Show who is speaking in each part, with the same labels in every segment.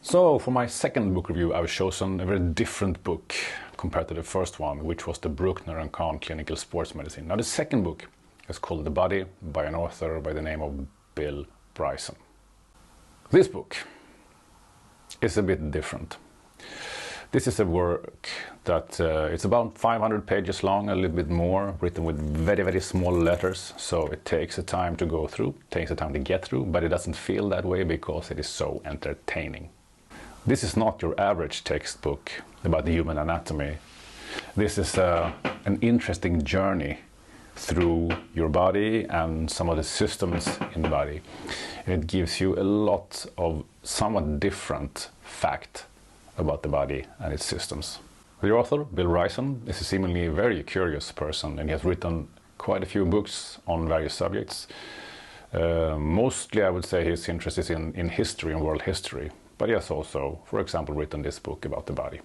Speaker 1: So for my second book review, I've chosen a very different book compared to the first one, which was the Bruckner and Kahn Clinical Sports Medicine. Now the second book is called The Body by an author by the name of Bill Brysons. This book is a bit different. This is a work that it's about 500 pages long, a little bit more, written with very, very small letters. So it takes a time to go through, takes a time to get through, but it doesn't feel that way because it is so entertaining. This is not your average textbook about the human anatomy. This is an interesting journey through your body and some of the systems in the body. It gives you a lot of somewhat different fact about the body and its systems. The author, Bill Brysons, is a seemingly very curious person, and he has written quite a few books on various subjects. Mostly I would say his interest is in history and world history, but he has also, for example, written this book about the body.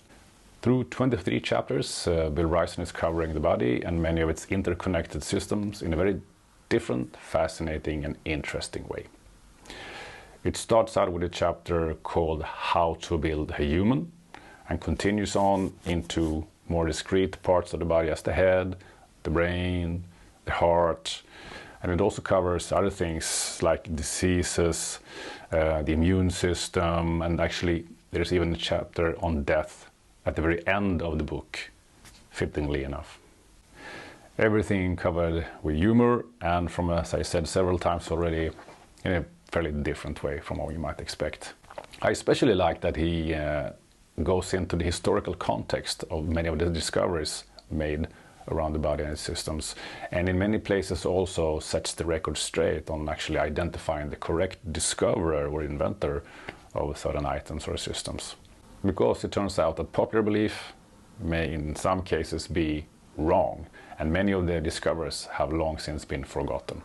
Speaker 1: Through 23 chapters, Bill Brysons is covering the body and many of its interconnected systems in a very different, fascinating and interesting way. It starts out with a chapter called How to Build a Human and continues on into more discrete parts of the body as the head, the brain, the heart, and it also covers other things like diseases, the immune system, and actually there's even a chapter on death at the very end of the book, fittingly enough. Everything covered with humor and, from, as I said several times already, in a fairly different way from what you might expect. I especially like that he goes into the historical context of many of the discoveries made around the body and its systems, and in many places also sets the record straight on actually identifying the correct discoverer or inventor of certain items or systems. Because it turns out that popular belief may in some cases be wrong, and many of the discoverers have long since been forgotten.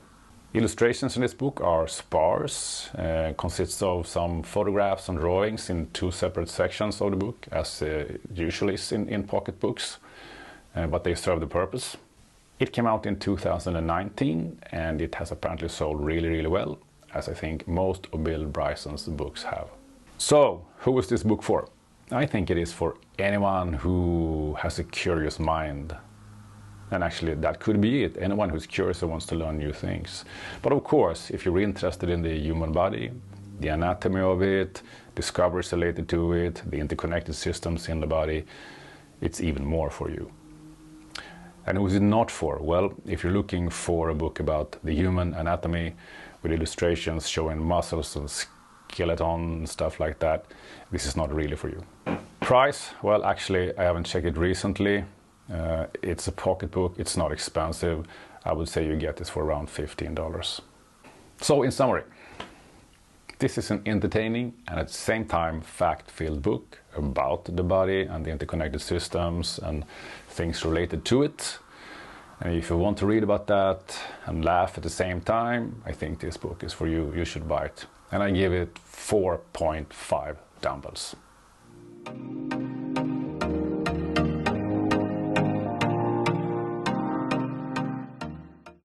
Speaker 1: Illustrations in this book are sparse, consists of some photographs and drawings in two separate sections of the book, as usually is in pocket books, but they serve the purpose. It came out in 2019 and it has apparently sold really, really well, as I think most of Bill Brysons' books have. So, who is this book for? I think it is for anyone who has a curious mind. And actually that could be it, anyone who's curious and wants to learn new things. But of course, if you're interested in the human body, the anatomy of it, discoveries related to it, the interconnected systems in the body, it's even more for you. And who is it not for? Well, if you're looking for a book about the human anatomy with illustrations showing muscles and skeleton and stuff like that, this is not really for you. Price? Well, actually, I haven't checked it recently. It's a pocket book, it's not expensive. I would say you get this for around $15. So in summary, this is an entertaining and at the same time fact-filled book about the body and the interconnected systems and things related to it. And if you want to read about that and laugh at the same time, I think this book is for you. You should buy it. And I give it 4.5 dumbbells.